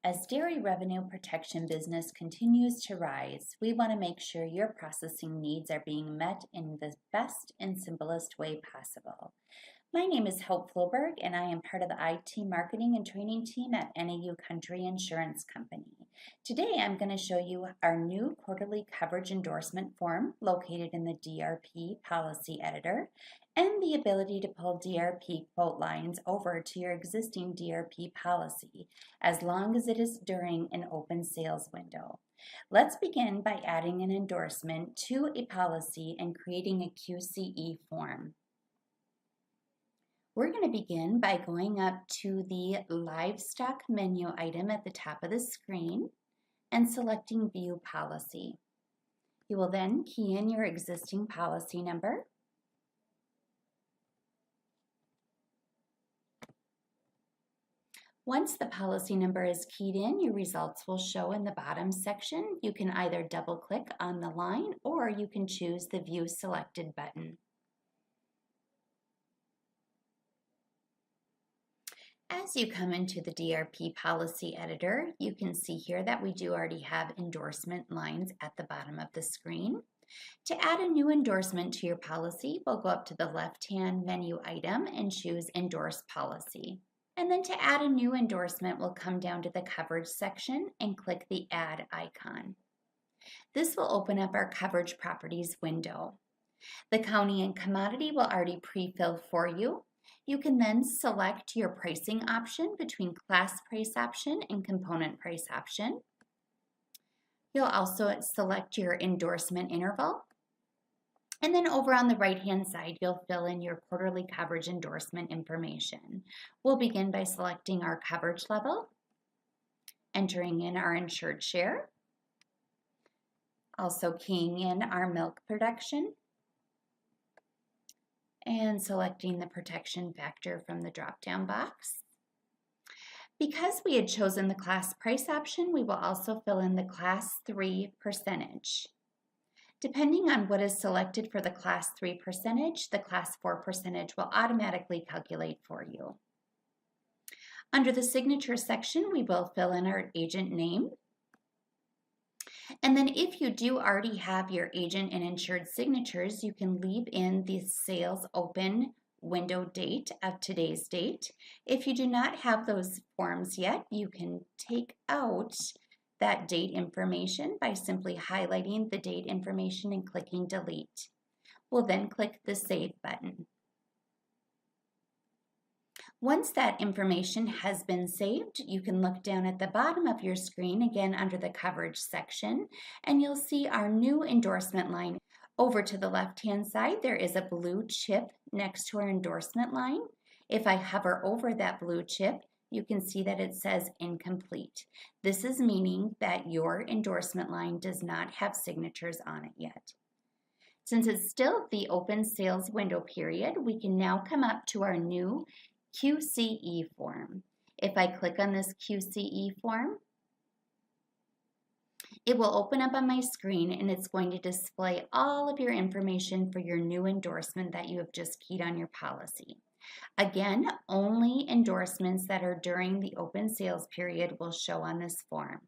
As dairy revenue protection business continues to rise, we want to make sure your processing needs are being met in the best and simplest way possible. My name is Hope Floberg, and I am part of the IT marketing and training team at NAU Country Insurance Company. Today I'm going to show you our new quarterly coverage endorsement form located in the Drp Policy Editor and the ability to pull Drp quote lines over to your existing Drp policy as long as it is during an open sales window. Let's begin by adding an endorsement to a policy and creating a Qce form. We're going to begin by going up to the Livestock menu item at the top of the screen and selecting View Policy. You will then key in your existing policy number. Once the policy number is keyed in, your results will show in the bottom section. You can either double-click on the line or you can choose the View Selected button. As you come into the Drp Policy Editor, you can see here that we do already have endorsement lines at the bottom of the screen. To add a new endorsement to your policy, we'll go up to the left-hand menu item and choose Endorse Policy. And then to add a new endorsement, we'll come down to the coverage section and click the Add icon. This will open up our coverage properties window. The county and commodity will already pre-fill for you. You can then select your pricing option between class price option and component price option. You'll also select your endorsement interval. And then over on the right-hand side, you'll fill in your quarterly coverage endorsement information. We'll begin by selecting our coverage level, entering in our insured share, also keying in our milk production, and selecting the protection factor from the drop-down box. Because we had chosen the class price option, we will also fill in the class 3 percentage. Depending on what is selected for the class 3 percentage, the class 4 percentage will automatically calculate for you. Under the signature section, we will fill in our agent name. And then if you do already have your agent and insured signatures, you can leave in the sales open window date of today's date. If you do not have those forms yet, you can take out that date information by simply highlighting the date information and clicking delete. We'll then click the Save button. Once that information has been saved, you can look down at the bottom of your screen, again under the coverage section, and you'll see our new endorsement line. Over to the left-hand side, there is a blue chip next to our endorsement line. If I hover over that blue chip, you can see that it says incomplete. This is meaning that your endorsement line does not have signatures on it yet. Since it's still the open sales window period, we can now come up to our new Qce form. If I click on this Qce form, it will open up on my screen and it's going to display all of your information for your new endorsement that you have just keyed on your policy. Again, only endorsements that are during the open sales period will show on this form.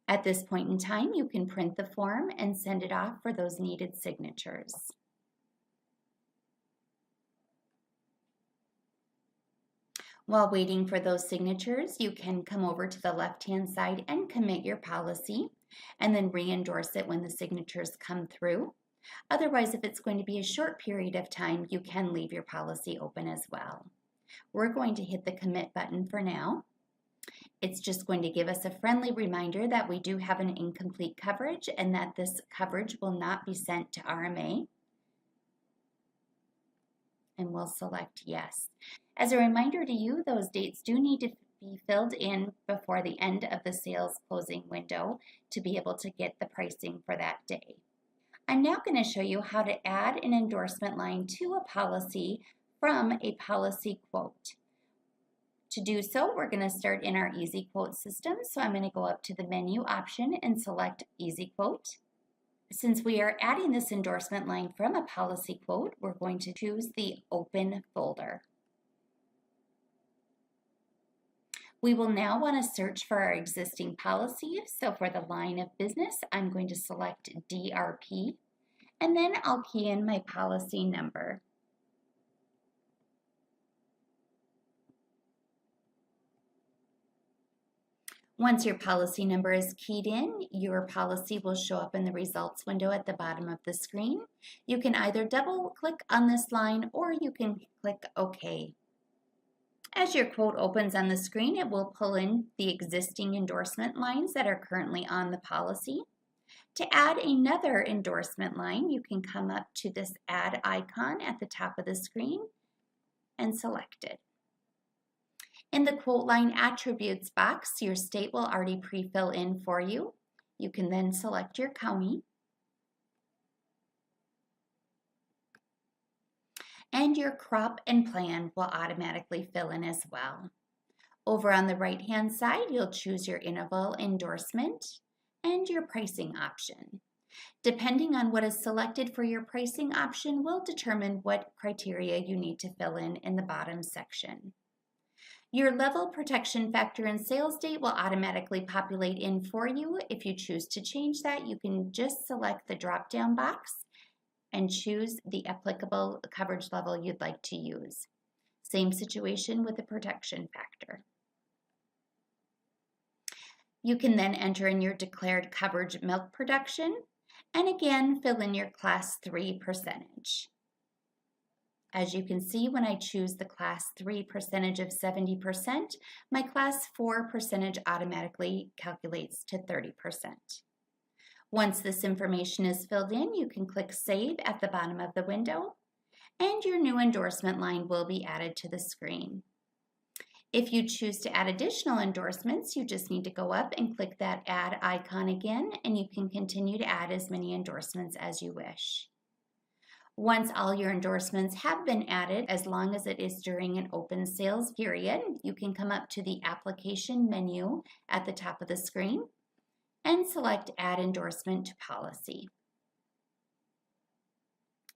At this point in time, you can print the form and send it off for those needed signatures. While waiting for those signatures, you can come over to the left-hand side and commit your policy and then re-endorse it when the signatures come through. Otherwise, if it's going to be a short period of time, you can leave your policy open as well. We're going to hit the commit button for now. It's just going to give us a friendly reminder that we do have an incomplete coverage and that this coverage will not be sent to RMA. And we'll select yes. As a reminder to you, those dates do need to be filled in before the end of the sales closing window to be able to get the pricing for that day. I'm now going to show you how to add an endorsement line to a policy from a policy quote. To do so, we're going to start in our EASYquote system. So I'm going to go up to the menu option and select EASYquote. Since we are adding this endorsement line from a policy quote, we're going to choose the Open folder. We will now want to search for our existing policy. So for the line of business, I'm going to select DRP, and then I'll key in my policy number. Once your policy number is keyed in, your policy will show up in the results window at the bottom of the screen. You can either double click on this line or you can click OK. As your quote opens on the screen, it will pull in the existing endorsement lines that are currently on the policy. To add another endorsement line, you can come up to this add icon at the top of the screen and select it. In the quote line attributes box, your state will already pre-fill in for you. You can then select your county. And your crop and plan will automatically fill in as well. Over on the right-hand side, you'll choose your interval endorsement and your pricing option. Depending on what is selected for your pricing option will determine what criteria you need to fill in the bottom section. Your level, protection factor, and sales date will automatically populate in for you. If you choose to change that, you can just select the drop-down box and choose the applicable coverage level you'd like to use. Same situation with the protection factor. You can then enter in your declared coverage milk production and again fill in your Class 3 percentage. As you can see, when I choose the Class 3 percentage of 70%, my Class 4 percentage automatically calculates to 30%. Once this information is filled in, you can click Save at the bottom of the window, and your new endorsement line will be added to the screen. If you choose to add additional endorsements, you just need to go up and click that Add icon again, and you can continue to add as many endorsements as you wish. Once all your endorsements have been added, as long as it is during an open sales period, you can come up to the Application menu at the top of the screen and select Add Endorsement to Policy.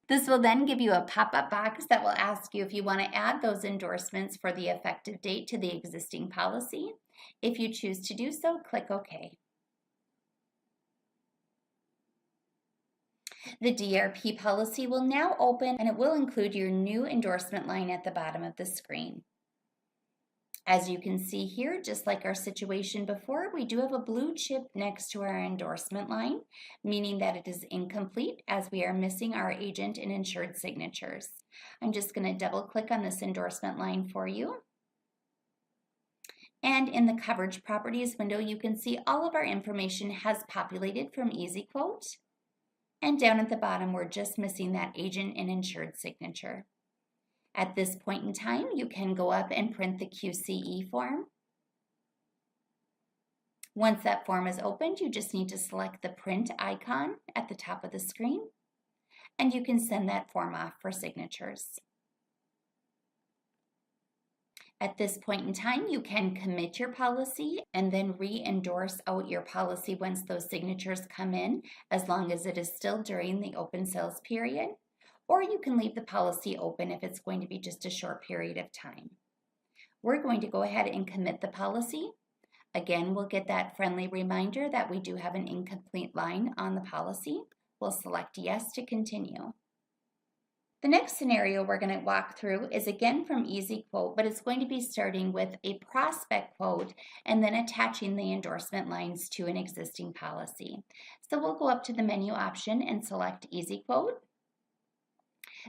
This will then give you a pop-up box that will ask you if you want to add those endorsements for the effective date to the existing policy. If you choose to do so, click OK. The DRP policy will now open and it will include your new endorsement line at the bottom of the screen. As you can see here, just like our situation before, we do have a blue chip next to our endorsement line, meaning that it is incomplete as we are missing our agent and insured signatures. I'm just going to double click on this endorsement line for you. And in the coverage properties window, you can see all of our information has populated from EASYquote. And down at the bottom, we're just missing that agent and insured signature. At this point in time, you can go up and print the Qce form. Once that form is opened, you just need to select the print icon at the top of the screen, and you can send that form off for signatures. At this point in time, you can commit your policy and then re-endorse out your policy once those signatures come in, as long as it is still during the open sales period, or you can leave the policy open if it's going to be just a short period of time. We're going to go ahead and commit the policy. Again, we'll get that friendly reminder that we do have an incomplete line on the policy. We'll select yes to continue. The next scenario we're going to walk through is again from EASYquote, but it's going to be starting with a prospect quote and then attaching the endorsement lines to an existing policy. So we'll go up to the menu option and select EASYquote.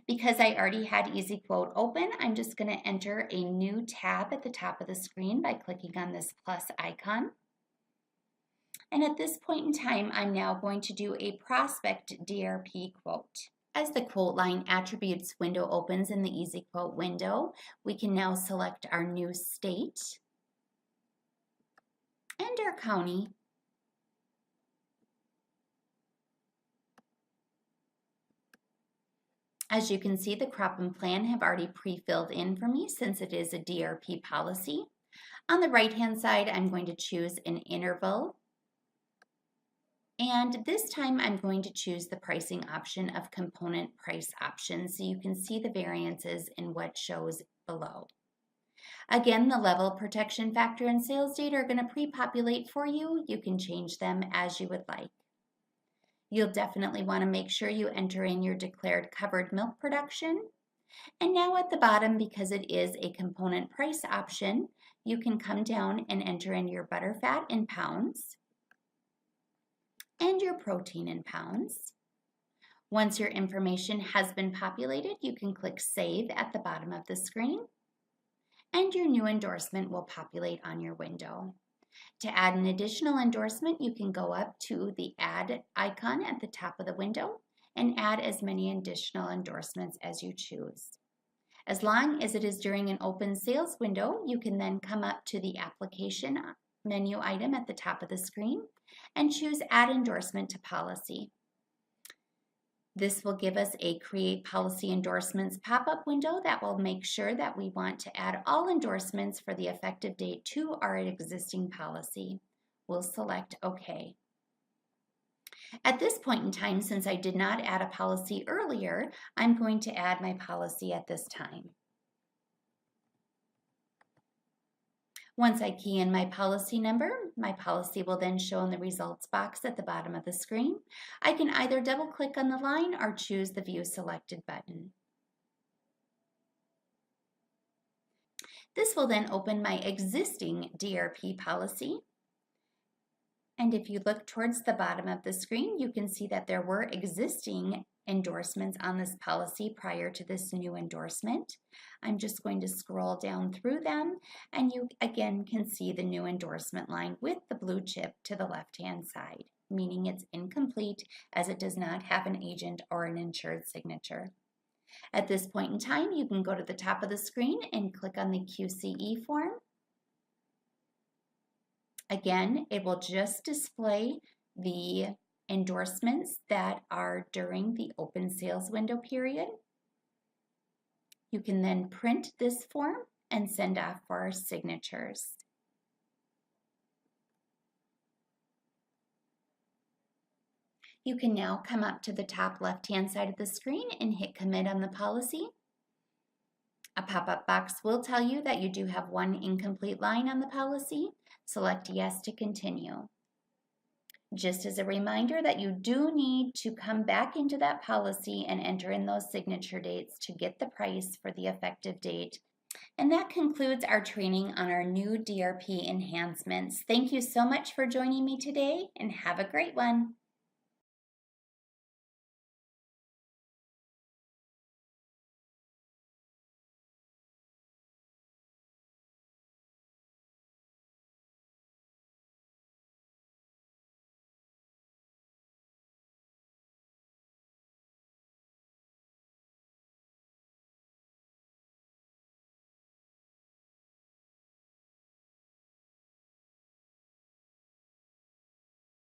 Because I already had EASYquote open, I'm just going to enter a new tab at the top of the screen by clicking on this plus icon. And at this point in time, I'm now going to do a prospect DRP quote. As the quote line attributes window opens in the EASYquote window, we can now select our new state and our county. As you can see, the crop and plan have already pre-filled in for me since it is a DRP policy. On the right-hand side, I'm going to choose an interval. And this time I'm going to choose the pricing option of component price options so you can see the variances in what shows below. Again, the level, protection factor, and sales date are going to pre-populate for you. You can change them as you would like. You'll definitely want to make sure you enter in your declared covered milk production. And now at the bottom, because it is a component price option, you can come down and enter in your butterfat in pounds and your protein in pounds. Once your information has been populated, you can click Save at the bottom of the screen, and your new endorsement will populate on your window. To add an additional endorsement, you can go up to the Add icon at the top of the window and add as many additional endorsements as you choose. As long as it is during an open sales window, you can then come up to the Application menu item at the top of the screen and choose Add Endorsement to Policy. This will give us a Create Policy Endorsements pop-up window that will make sure that we want to add all endorsements for the effective date to our existing policy. We'll select OK. At this point in time, since I did not add a policy earlier, I'm going to add my policy at this time. Once I key in my policy number, my policy will then show in the results box at the bottom of the screen. I can either double click on the line or choose the View Selected button. This will then open my existing DRP policy. And if you look towards the bottom of the screen, you can see that there were existing endorsements on this policy prior to this new endorsement. I'm just going to scroll down through them, and you again can see the new endorsement line with the blue chip to the left-hand side, meaning it's incomplete as it does not have an agent or an insured signature. At this point in time, you can go to the top of the screen and click on the Qce form. Again, it will just display the endorsements that are during the open sales window period. You can then print this form and send off for our signatures. You can now come up to the top left-hand side of the screen and hit Commit on the policy. A pop-up box will tell you that you do have one incomplete line on the policy. Select Yes to continue. Just as a reminder that you do need to come back into that policy and enter in those signature dates to get the price for the effective date. And that concludes our training on our new DRP enhancements. Thank you so much for joining me today, and have a great one.